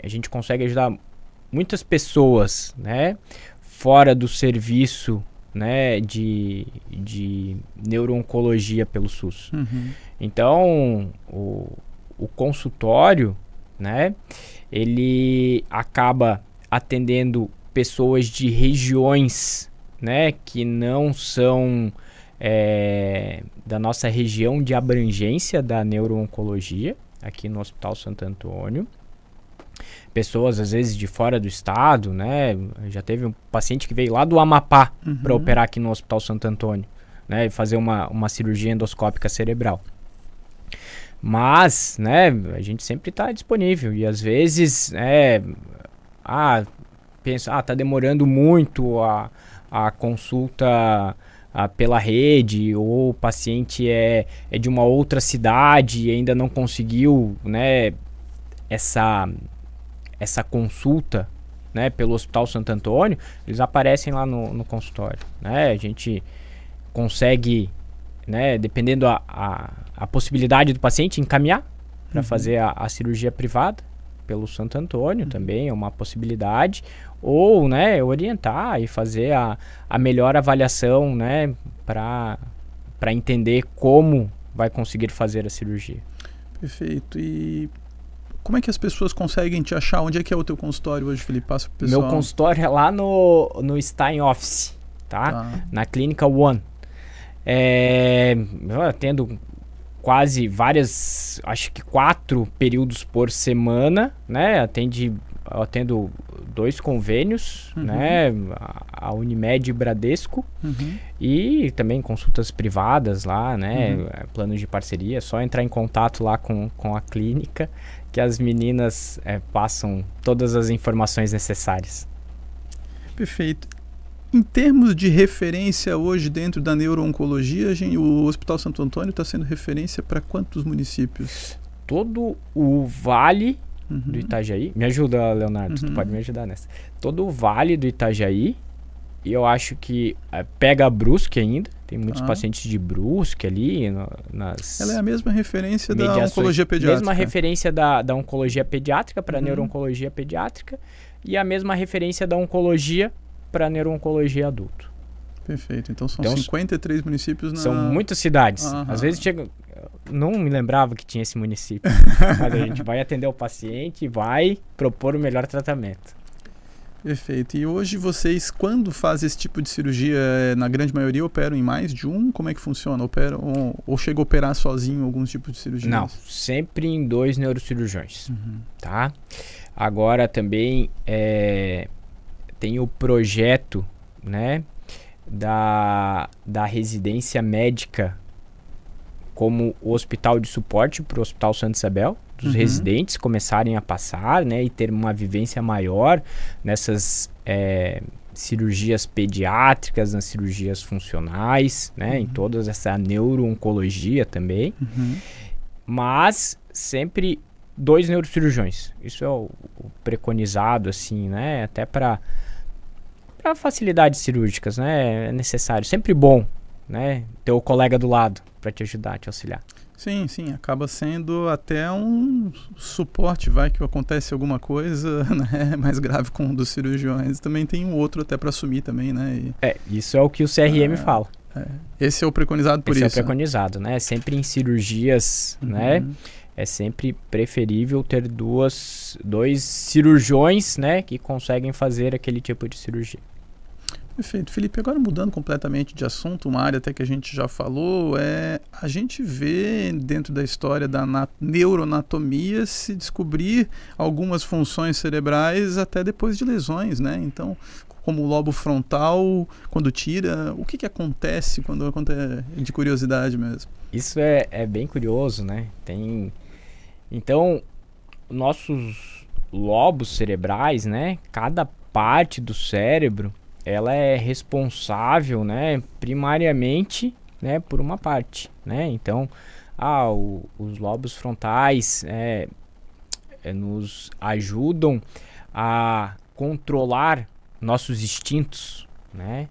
a gente consegue ajudar muitas pessoas, né? Fora do serviço, né? De neuro-oncologia pelo SUS. Então, o consultório, né? Ele acaba atendendo pessoas de regiões, né? Que não são da nossa região de abrangência da neuro-oncologia, aqui no Hospital Santo Antônio. Pessoas, às vezes, de fora do estado, né? Já teve um paciente que veio lá do Amapá para operar aqui no Hospital Santo Antônio, né? E fazer uma cirurgia endoscópica cerebral. Mas, né, a gente sempre está disponível. E, às vezes, pensa, tá demorando muito a consulta pela rede, ou o paciente é de uma outra cidade e ainda não conseguiu, né, essa consulta, né, pelo Hospital Santo Antônio, eles aparecem lá no consultório, né? A gente consegue, né, dependendo a possibilidade do paciente, encaminhar para fazer a cirurgia privada pelo Santo Antônio, também é uma possibilidade, ou, né, orientar e fazer a melhor avaliação, né, para entender como vai conseguir fazer a cirurgia. Perfeito. E como é que as pessoas conseguem te achar? Onde é que é o teu consultório hoje, Felipe? Passa pro pessoal. Meu consultório é lá no Stein Office, tá? Na Clínica One. Eu atendo quase acho que 4 períodos por semana, né? Eu atendo 2 convênios, né? A Unimed e o Bradesco, e também consultas privadas lá, né? Planos de parceria, é só entrar em contato lá com a clínica, que as meninas passam todas as informações necessárias. Perfeito. Em termos de referência hoje dentro da neuro-oncologia, o Hospital Santo Antônio está sendo referência para quantos municípios? Todo o Vale do Itajaí. Me ajuda, Leonardo, tu pode me ajudar nessa. Todo o Vale do Itajaí, e eu acho que pega Brusque ainda, tem muitos pacientes de Brusque ali. Ela é a mesma referência da oncologia pediátrica. Mesma referência da oncologia pediátrica para neuro-oncologia pediátrica, e a mesma referência da oncologia para neuro-oncologia adulto. Perfeito. Então são 53 municípios. São muitas cidades. Às vezes chega... Não me lembrava que tinha esse município. Mas a gente vai atender o paciente e vai propor o melhor tratamento. Perfeito. E hoje vocês, quando fazem esse tipo de cirurgia, na grande maioria operam em mais de um? Como é que funciona? Operam ou chega a operar sozinho alguns tipos de cirurgia? Não, sempre em 2 neurocirurgiões. Tá? Agora também tem o projeto, né, da residência médica como o hospital de suporte para o Hospital Santa Isabel, dos residentes começarem a passar, né, e ter uma vivência maior nessas cirurgias pediátricas, nas cirurgias funcionais, né, em toda essa neuro-oncologia também, mas sempre 2 neurocirurgiões. Isso é o preconizado, assim, né, até para facilidades cirúrgicas, né, é necessário, sempre bom, né, ter o colega do lado para te ajudar, te auxiliar. Sim, acaba sendo até um suporte, vai que acontece alguma coisa, né, mais grave com um dos cirurgiões, também tem um outro até para assumir também, né. Isso é o que o CRM fala. Esse é o preconizado por isso. Esse é o preconizado, né, sempre em cirurgias, né, é sempre preferível ter 2 cirurgiões, né, que conseguem fazer aquele tipo de cirurgia. Perfeito. Felipe, agora mudando completamente de assunto, uma área até que a gente já falou, a gente vê dentro da história da neuroanatomia se descobrir algumas funções cerebrais até depois de lesões, né? Então, como o lobo frontal, quando tira, o que acontece quando acontece, de curiosidade mesmo? Isso é bem curioso, né? Então, nossos lobos cerebrais, né? Cada parte do cérebro, ela é responsável, né, primariamente, né, por uma parte, né? Então, os lobos frontais nos ajudam a controlar nossos instintos, né?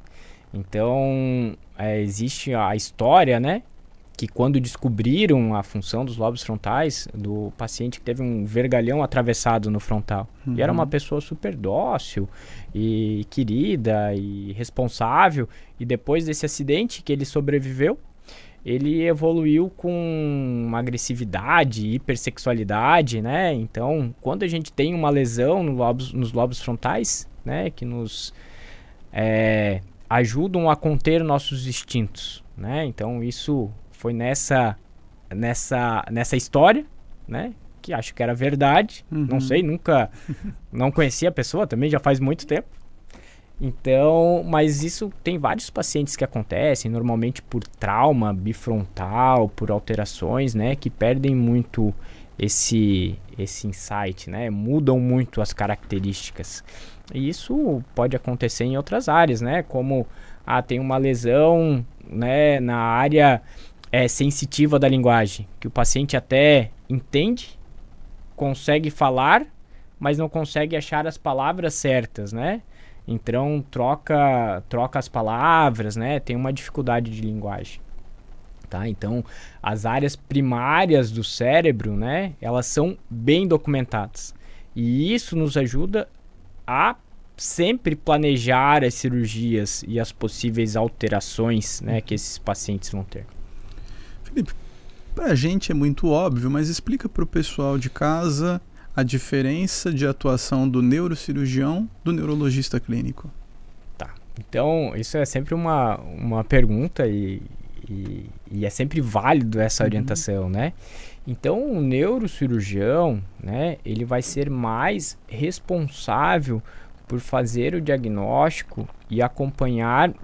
Então, existe a história, né, que quando descobriram a função dos lobos frontais do paciente que teve um vergalhão atravessado no frontal. E era uma pessoa super dócil e querida e responsável. E depois desse acidente que ele sobreviveu, ele evoluiu com uma agressividade, hipersexualidade, né? Então, quando a gente tem uma lesão nos lobos frontais, né, que nos ajudam a conter nossos instintos, né? Então, isso foi nessa história, né? Que acho que era verdade. Não sei, não conhecia a pessoa, também já faz muito tempo. Então, mas isso tem vários pacientes que acontecem, normalmente por trauma bifrontal, por alterações, né? Que perdem muito esse insight, né? Mudam muito as características. E isso pode acontecer em outras áreas, né? Como tem uma lesão, né, na área sensitiva da linguagem, que o paciente até entende, consegue falar, mas não consegue achar as palavras certas, né? Então troca as palavras, né? Tem uma dificuldade de linguagem, tá? Então as áreas primárias do cérebro, né, elas são bem documentadas. E isso nos ajuda a sempre planejar as cirurgias e as possíveis alterações, né, que esses pacientes vão ter. Felipe, pra gente é muito óbvio, mas explica pro pessoal de casa a diferença de atuação do neurocirurgião do neurologista clínico. Tá, então isso é sempre uma pergunta e é sempre válido essa orientação, né? Então o neurocirurgião, né, ele vai ser mais responsável por fazer o diagnóstico e acompanhar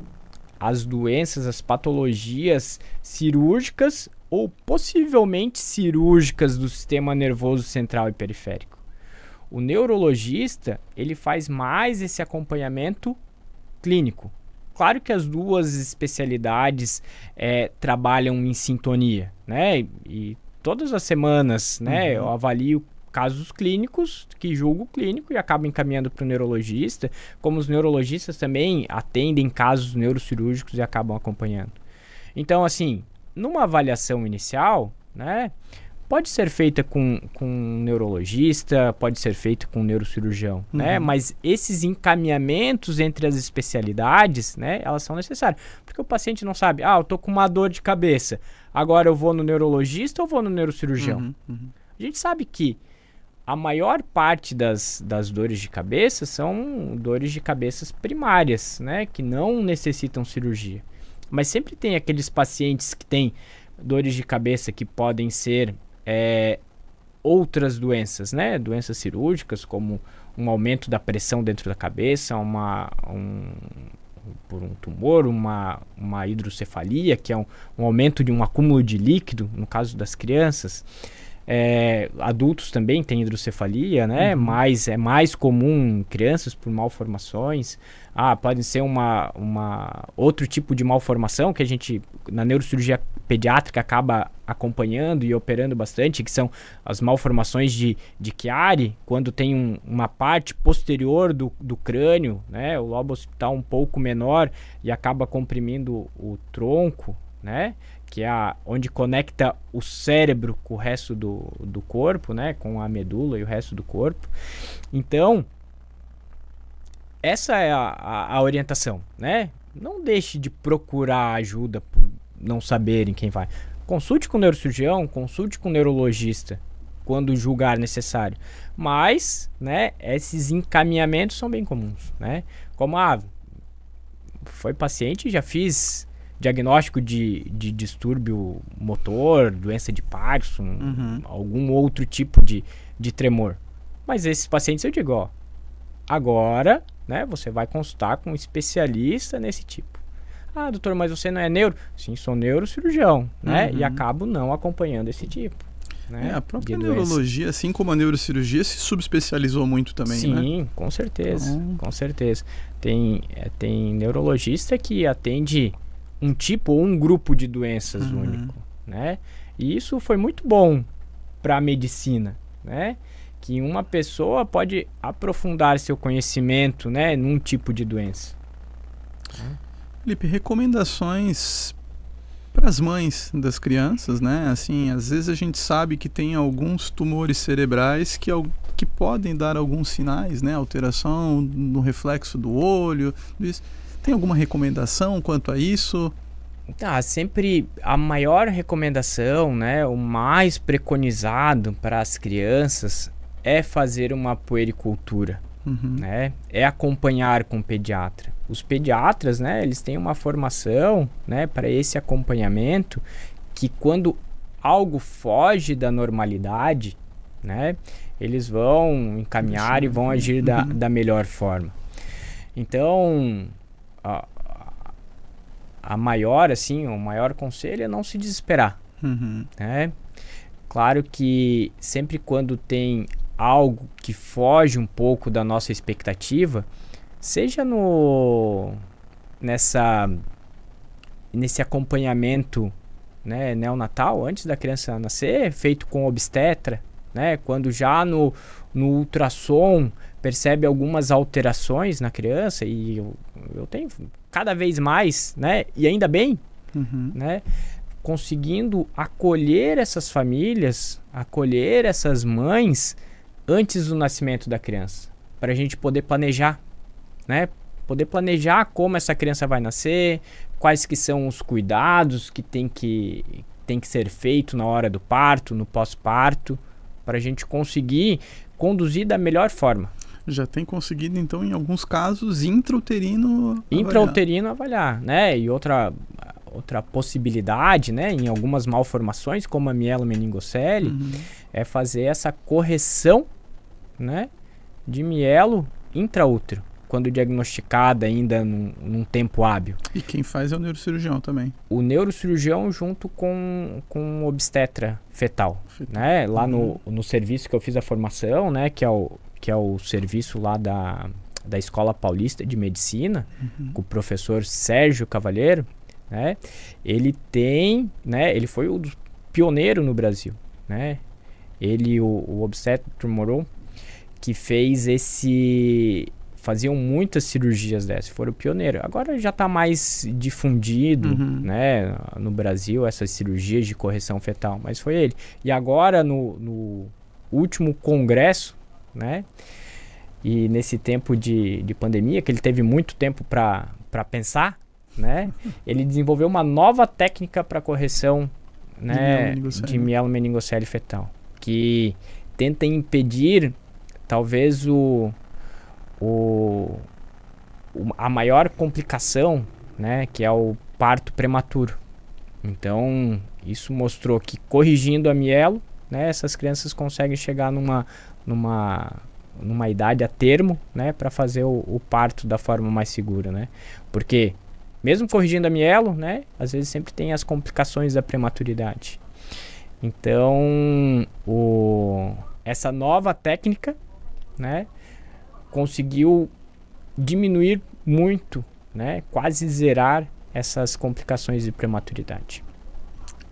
as doenças, as patologias cirúrgicas ou possivelmente cirúrgicas do sistema nervoso central e periférico. O neurologista, ele faz mais esse acompanhamento clínico. Claro que as duas especialidades trabalham em sintonia, né? E todas as semanas, né, eu avalio casos clínicos, que julgo clínico e acabo encaminhando para o neurologista, como os neurologistas também atendem casos neurocirúrgicos e acabam acompanhando. Então, assim, numa avaliação inicial, né, pode ser feita com um neurologista, pode ser feita com um neurocirurgião, né, mas esses encaminhamentos entre as especialidades, né, elas são necessárias, porque o paciente não sabe, eu tô com uma dor de cabeça, agora eu vou no neurologista ou vou no neurocirurgião? A gente sabe que a maior parte das dores de cabeça são dores de cabeças primárias, né, que não necessitam cirurgia. Mas sempre tem aqueles pacientes que têm dores de cabeça que podem ser outras doenças, né, doenças cirúrgicas, como um aumento da pressão dentro da cabeça, por um tumor, uma hidrocefalia, que é um aumento de um acúmulo de líquido, no caso das crianças. Adultos também têm hidrocefalia, né? Mas é mais comum em crianças por malformações. Pode ser outro tipo de malformação que a gente, na neurocirurgia pediátrica, acaba acompanhando e operando bastante, que são as malformações de Chiari, quando tem uma parte posterior do crânio, né? O lobo occipital um pouco menor e acaba comprimindo o tronco, né? Que é onde conecta o cérebro com o resto do corpo, né? Com a medula e o resto do corpo. Então, essa é a orientação, né? Não deixe de procurar ajuda por não saberem quem vai. Consulte com o neurocirurgião, consulte com o neurologista quando julgar necessário. Mas, né, esses encaminhamentos são bem comuns, né? Como foi paciente, já fiz diagnóstico de distúrbio motor, doença de Parkinson, algum outro tipo de tremor. Mas esses pacientes eu digo, ó, agora, né, você vai consultar com um especialista nesse tipo. Ah, doutor, mas você não é neuro? Sim, sou neurocirurgião, né? E acabo não acompanhando esse tipo. Né, a própria neurologia, assim como a neurocirurgia, se subespecializou muito também, né? Sim, com certeza, com certeza. Tem neurologista que atende um tipo ou um grupo de doenças único, né? E isso foi muito bom para a medicina, né? Que uma pessoa pode aprofundar seu conhecimento, né, num tipo de doença. Felipe, recomendações para as mães das crianças, né? Assim, às vezes a gente sabe que tem alguns tumores cerebrais que podem dar alguns sinais, né? Alteração no reflexo do olho, isso. Tem alguma recomendação quanto a isso? Sempre a maior recomendação, né, o mais preconizado para as crianças é fazer uma puericultura, né? É acompanhar com o pediatra. Os pediatras, né, eles têm uma formação, né, para esse acompanhamento, que quando algo foge da normalidade, né, eles vão encaminhar e vão agir da melhor forma. Então, o maior conselho é não se desesperar, né? Claro que sempre quando tem algo que foge um pouco da nossa expectativa, seja nesse acompanhamento, né, neonatal, antes da criança nascer, feito com obstetra, né, quando já no ultrassom percebe algumas alterações na criança, e eu tenho cada vez mais, né, e ainda bem, né, conseguindo acolher essas famílias, acolher essas mães antes do nascimento da criança, para a gente poder planejar, né, poder planejar como essa criança vai nascer, quais que são os cuidados que tem que ser feito na hora do parto, no pós-parto, para a gente conseguir conduzir da melhor forma. Já tem conseguido, então, em alguns casos, intrauterino avaliar, né? E outra possibilidade, né, em algumas malformações, como a mielomeningocele, é fazer essa correção, né, de mielo intraútero, quando diagnosticada ainda num tempo hábil. E quem faz é o neurocirurgião também. O neurocirurgião junto com o obstetra fetal. Né? Lá no serviço que eu fiz a formação, né, que é o serviço lá da Escola Paulista de Medicina, com o professor Sérgio Cavalheiro, né? Ele foi o pioneiro no Brasil, né? O obstetra Moreau, que faziam muitas cirurgias dessas, foram o pioneiro. Agora já está mais difundido, né, no Brasil, essas cirurgias de correção fetal, mas foi ele. E agora no último congresso, né, e nesse tempo de pandemia, que ele teve muito tempo para pensar, né, ele desenvolveu uma nova técnica para correção, né, de mielomeningocele fetal, que tenta impedir talvez a maior complicação, né, que é o parto prematuro. Então, isso mostrou que corrigindo a mielo, né, essas crianças conseguem chegar numa idade a termo, né, para fazer o parto da forma mais segura, né? Porque mesmo corrigindo a mielo, né, às vezes sempre tem as complicações da prematuridade. Então, essa nova técnica, né, conseguiu diminuir muito, né, quase zerar essas complicações de prematuridade.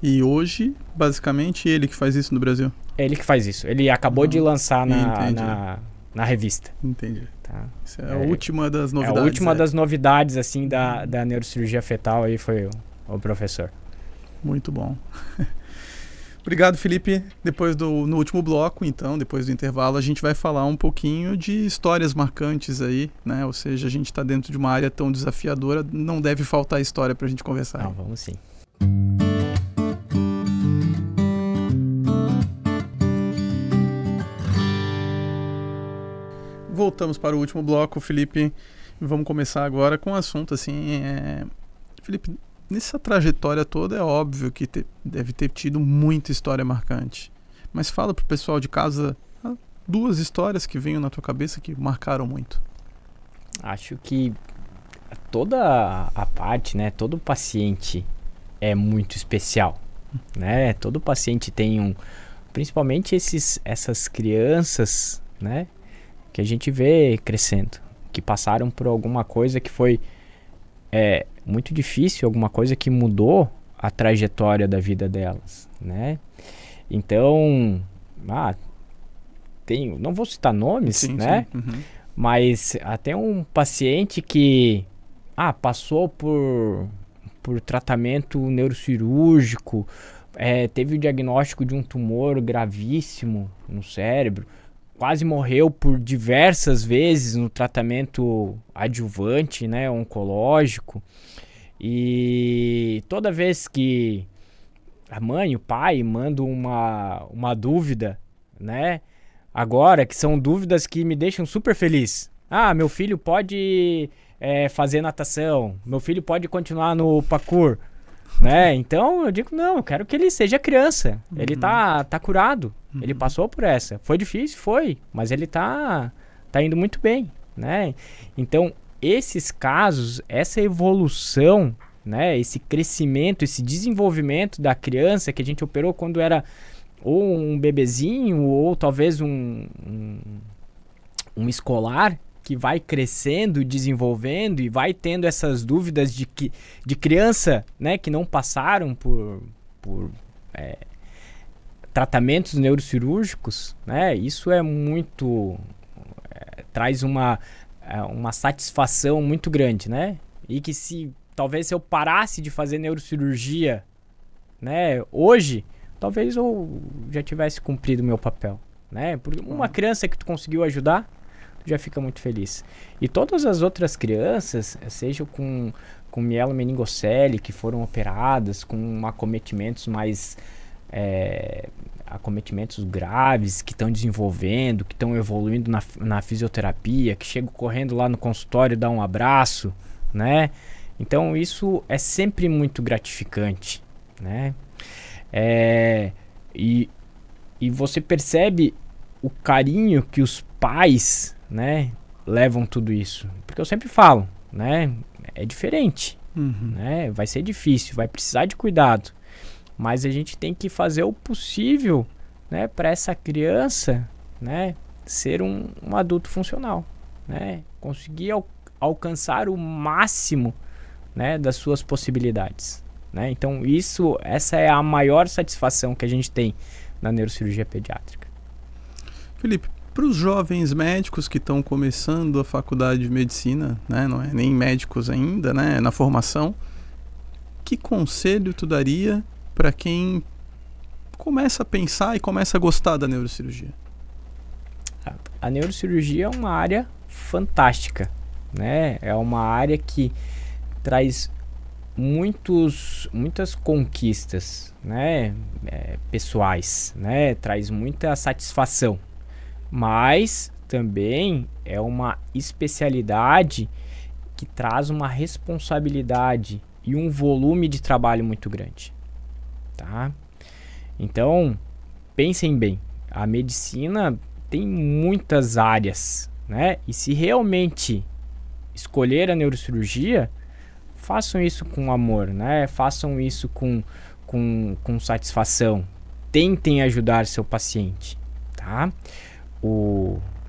E hoje, basicamente, ele que faz isso no Brasil? É ele que faz isso. Ele acabou de lançar na revista. Entendi. Tá? Isso é a última das novidades. A última das novidades, assim, da neurocirurgia fetal aí foi o professor. Muito bom. Obrigado, Felipe. No último bloco, então, depois do intervalo, a gente vai falar um pouquinho de histórias marcantes aí, né? Ou seja, a gente está dentro de uma área tão desafiadora, não deve faltar história para a gente conversar. Não, vamos sim. Voltamos para o último bloco, Felipe. Vamos começar agora com um assunto assim, Felipe, nessa trajetória toda é óbvio que deve ter tido muita história marcante, mas fala pro pessoal de casa 2 histórias que venham na tua cabeça que marcaram muito. Acho que toda a parte, né, todo paciente é muito especial, né? Todo paciente tem principalmente essas crianças, né, que a gente vê crescendo, que passaram por alguma coisa que foi muito difícil, alguma coisa que mudou a trajetória da vida delas, né? Então, não vou citar nomes, sim, né? Sim. Uhum. Mas até um paciente que passou por tratamento neurocirúrgico, teve o diagnóstico de um tumor gravíssimo no cérebro, quase morreu por diversas vezes no tratamento adjuvante, né, oncológico. E toda vez que a mãe e o pai mandam uma dúvida, né, agora, que são dúvidas que me deixam super feliz. Meu filho pode fazer natação, meu filho pode continuar no parkour, né? Então eu digo, não, eu quero que ele seja criança. Uhum. Ele tá curado, ele passou por essa. Foi difícil, mas ele tá indo muito bem, né? Então, esses casos, essa evolução, né, esse crescimento, esse desenvolvimento da criança que a gente operou quando era ou um bebezinho, ou talvez um escolar, que vai crescendo, desenvolvendo e vai tendo essas dúvidas de criança, né, que não passaram por tratamentos neurocirúrgicos, né? Isso é muito... traz uma satisfação muito grande, né? E que talvez se eu parasse de fazer neurocirurgia, né, hoje, talvez eu já tivesse cumprido o meu papel, né? Porque uma criança que tu conseguiu ajudar, tu já fica muito feliz. E todas as outras crianças, seja com mielomeningocele, que foram operadas, com acometimentos acometimentos graves, que estão desenvolvendo, que estão evoluindo na fisioterapia, que chegam correndo lá no consultório, dá um abraço, né? Então isso é sempre muito gratificante, né? E você percebe o carinho que os pais, né, levam tudo isso. Porque eu sempre falo, né, é diferente, né, vai ser difícil, vai precisar de cuidado. Mas a gente tem que fazer o possível, né, para essa criança, né, ser um adulto funcional, né, conseguir alcançar o máximo, né, das suas possibilidades. Né? Então essa é a maior satisfação que a gente tem na neurocirurgia pediátrica. Felipe, para os jovens médicos que estão começando a faculdade de medicina, né, não é nem médicos ainda, né, na formação, que conselho tu daria para quem começa a pensar e começa a gostar da neurocirurgia? A neurocirurgia é uma área fantástica, né? É uma área que traz muitas conquistas, né, pessoais, né, traz muita satisfação, mas também é uma especialidade que traz uma responsabilidade e um volume de trabalho muito grande, tá? Então, pensem bem, a medicina tem muitas áreas, né, e se realmente escolher a neurocirurgia, façam isso com amor, né? Façam isso com satisfação. Tentem ajudar seu paciente, tá?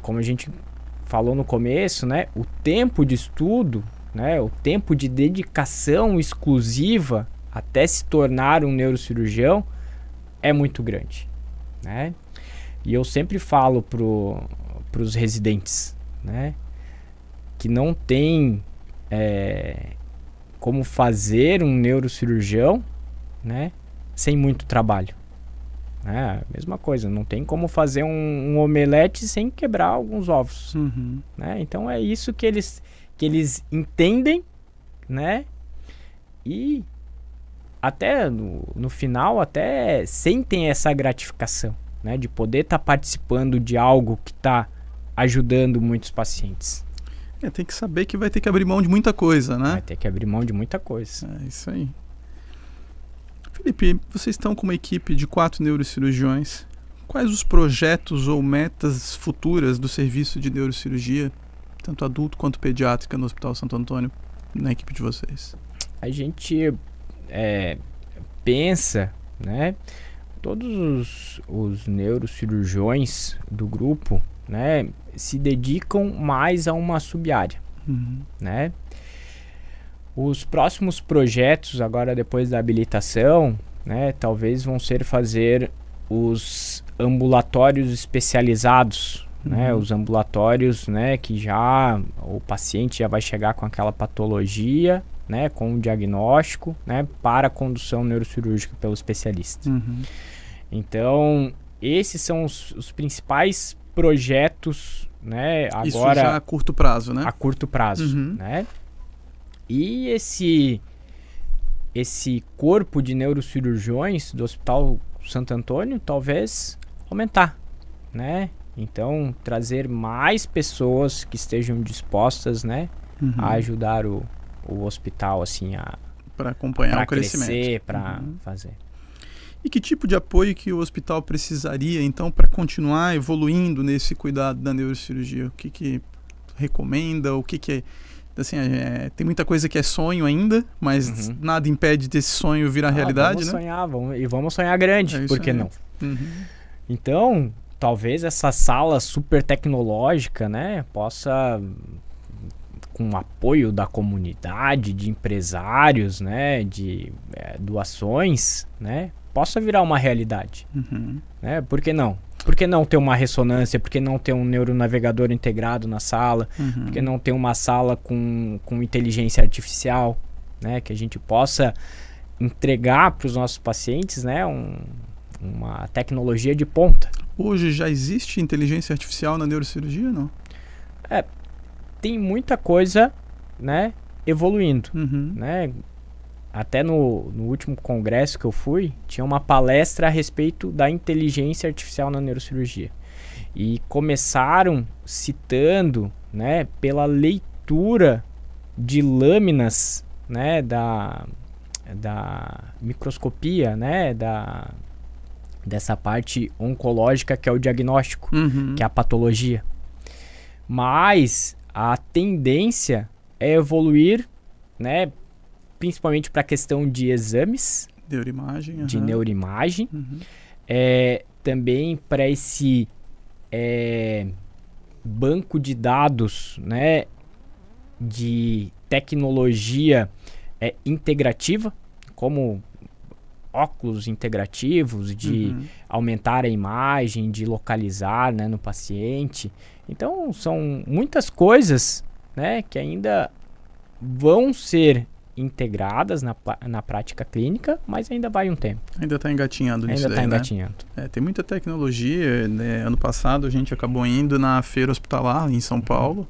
Como a gente falou no começo, né? O tempo de estudo, né? O tempo de dedicação exclusiva até se tornar um neurocirurgião é muito grande, né? E eu sempre falo pros residentes, né, que não tem como fazer um neurocirurgião, né, sem muito trabalho. Mesma coisa, não tem como fazer um omelete sem quebrar alguns ovos. Né? Então é isso que eles entendem, né? E até no final até sentem essa gratificação, né, de poder estar participando de algo que está ajudando muitos pacientes. Tem que saber que vai ter que abrir mão de muita coisa, né? Vai ter que abrir mão de muita coisa. É isso aí. Felipe, vocês estão com uma equipe de 4 neurocirurgiões. Quais os projetos ou metas futuras do serviço de neurocirurgia, tanto adulto quanto pediátrica, no Hospital Santo Antônio, na equipe de vocês? A gente pensa, né? Todos os neurocirurgiões do grupo, né, se dedicam mais a uma sub-área, né? Os próximos projetos, agora depois da habilitação, né, talvez vão ser fazer os ambulatórios especializados, né, os ambulatórios, né, que já o paciente já vai chegar com aquela patologia, né, com o diagnóstico, né, para a condução neurocirúrgica pelo especialista. Então, esses são os principais projetos, né, agora... Isso já a curto prazo, né? A curto prazo, né? E esse corpo de neurocirurgiões do Hospital Santo Antônio talvez aumentar, né? Então, trazer mais pessoas que estejam dispostas, né, a ajudar o hospital, assim, para acompanhar o crescimento, crescimento, para fazer. E que tipo de apoio que o hospital precisaria, então, para continuar evoluindo nesse cuidado da neurocirurgia? O que recomenda? O que assim, tem muita coisa que é sonho ainda, mas nada impede desse sonho virar realidade, vamos né? Sonhar, vamos sonhar grande, por que não? Então, talvez essa sala super tecnológica, né, possa, com o apoio da comunidade, de empresários, né, de doações, né, possa virar uma realidade, né? Por que não? Por que não ter uma ressonância? Por que não ter um neuronavegador integrado na sala? Por que não ter uma sala com inteligência artificial, né? Que a gente possa entregar para os nossos pacientes, né, uma tecnologia de ponta. Hoje já existe inteligência artificial na neurocirurgia, não? Tem muita coisa, né, evoluindo, né? Até no último congresso que eu fui, tinha uma palestra a respeito da inteligência artificial na neurocirurgia. E começaram citando, né, pela leitura de lâminas, né, da microscopia, né, dessa parte oncológica que é o diagnóstico, que é a patologia. Mas a tendência é evoluir, né, principalmente para a questão de exames, neuroimagem, neuroimagem, também para esse banco de dados, né, de tecnologia integrativa, como óculos integrativos, de aumentar a imagem, de localizar, né, no paciente. Então, são muitas coisas, né, que ainda vão ser integradas na prática clínica, mas ainda vai um tempo. Ainda está engatinhando nisso daí, ainda está engatinhando. Né? Tem muita tecnologia, né? Ano passado a gente acabou indo na feira hospitalar em São Paulo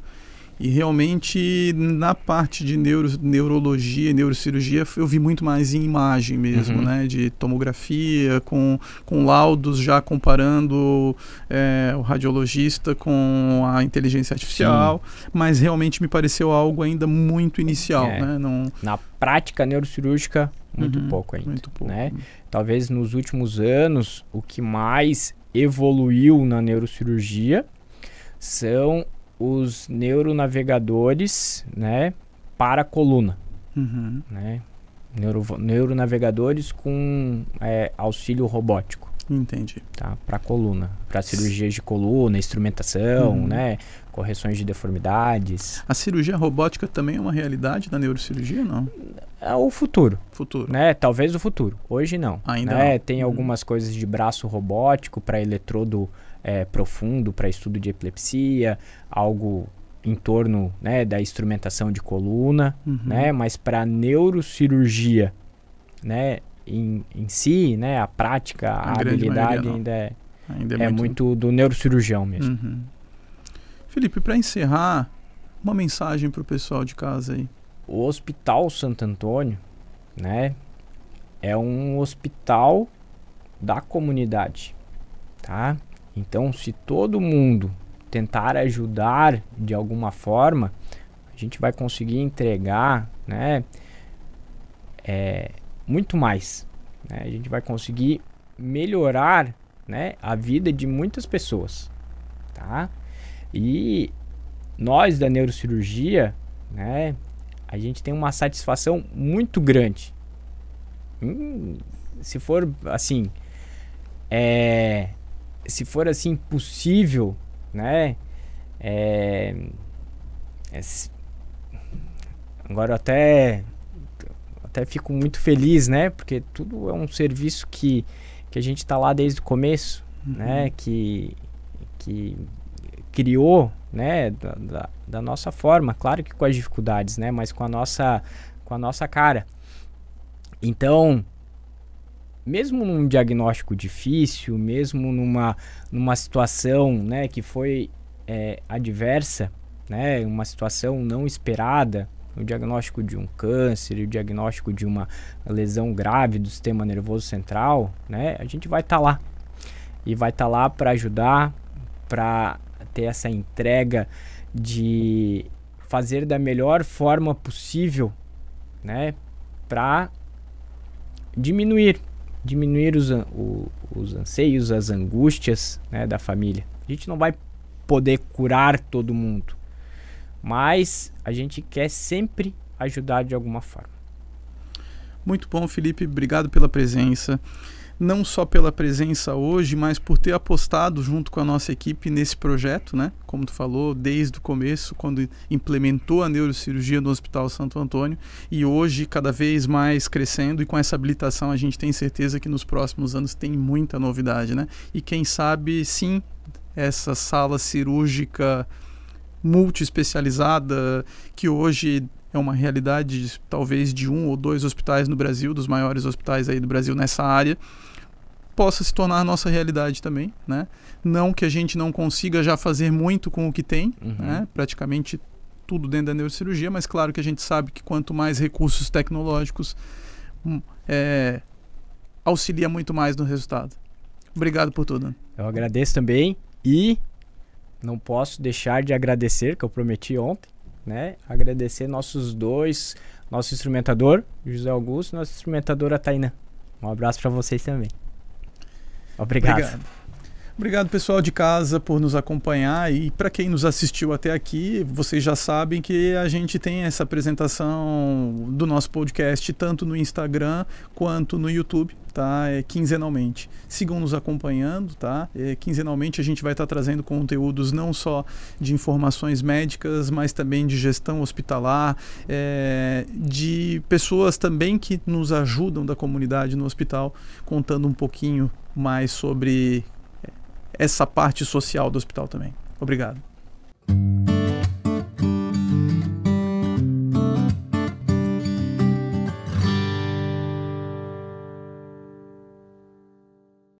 e realmente na parte de neurologia e neurocirurgia eu vi muito mais em imagem mesmo, né? De tomografia, com laudos já comparando o radiologista com a inteligência artificial, mas realmente me pareceu algo ainda muito inicial, né? Na prática neurocirúrgica, muito pouco ainda. Muito pouco. Né? Talvez nos últimos anos, o que mais evoluiu na neurocirurgia são os neuronavegadores, né, para a coluna, né? Neuronavegadores com auxílio robótico. Entendi. Tá? Para a coluna, para cirurgias de coluna, instrumentação, né, correções de deformidades. A cirurgia robótica também é uma realidade da neurocirurgia, não? É o futuro. Futuro. Né? Talvez o futuro. Hoje não. Ainda né? não. Tem algumas coisas de braço robótico para eletrodo profundo, para estudo de epilepsia, algo em torno, né, da instrumentação de coluna, né? Mas para neurocirurgia, né, em si, né, a prática, a habilidade ainda é muito do neurocirurgião mesmo. Felipe, para encerrar, uma mensagem para o pessoal de casa aí. O Hospital Santo Antônio, né, é um hospital da comunidade, tá? Então, se todo mundo tentar ajudar de alguma forma, a gente vai conseguir entregar, né, muito mais, né? A gente vai conseguir melhorar, né, a vida de muitas pessoas, tá? E nós da neurocirurgia, né, a gente tem uma satisfação muito grande. Se for assim, possível, né, agora eu até fico muito feliz, né, porque tudo é um serviço que a gente está lá desde o começo, né, que criou, né, da nossa forma, claro que com as dificuldades, né, mas com a nossa cara. Então, mesmo num diagnóstico difícil, mesmo numa situação, né, que foi adversa, né, uma situação não esperada, o diagnóstico de um câncer, o diagnóstico de uma lesão grave do sistema nervoso central, né, a gente vai estar lá. E vai estar lá para ajudar, para ter essa entrega de fazer da melhor forma possível, né, para diminuir os anseios, as angústias, né, da família. A gente não vai poder curar todo mundo, mas a gente quer sempre ajudar de alguma forma. Muito bom, Felipe, obrigado pela presença. Não só pela presença hoje, mas por ter apostado junto com a nossa equipe nesse projeto, né? Como tu falou, desde o começo, quando implementou a neurocirurgia no Hospital Santo Antônio, e hoje cada vez mais crescendo, e com essa habilitação a gente tem certeza que nos próximos anos tem muita novidade, né? E quem sabe, sim, essa sala cirúrgica multi-especializada, que hoje é uma realidade talvez de 1 ou 2 hospitais no Brasil, dos maiores hospitais aí do Brasil nessa área, possa se tornar nossa realidade também, né? Não que a gente não consiga já fazer muito com o que tem, né? Praticamente tudo dentro da neurocirurgia, mas claro que a gente sabe que quanto mais recursos tecnológicos auxilia muito mais no resultado. Obrigado por tudo. Eu agradeço também e não posso deixar de agradecer, que eu prometi ontem, né? Agradecer nosso instrumentador, José Augusto, e nossa instrumentadora Tainã. Um abraço para vocês também. Obrigado. Obrigado, pessoal de casa, por nos acompanhar, e para quem nos assistiu até aqui, vocês já sabem que a gente tem essa apresentação do nosso podcast tanto no Instagram quanto no YouTube, tá? Quinzenalmente. Sigam nos acompanhando, tá? Quinzenalmente a gente vai estar trazendo conteúdos não só de informações médicas, mas também de gestão hospitalar, de pessoas também que nos ajudam da comunidade no hospital, contando um pouquinho mais sobre essa parte social do hospital também. Obrigado.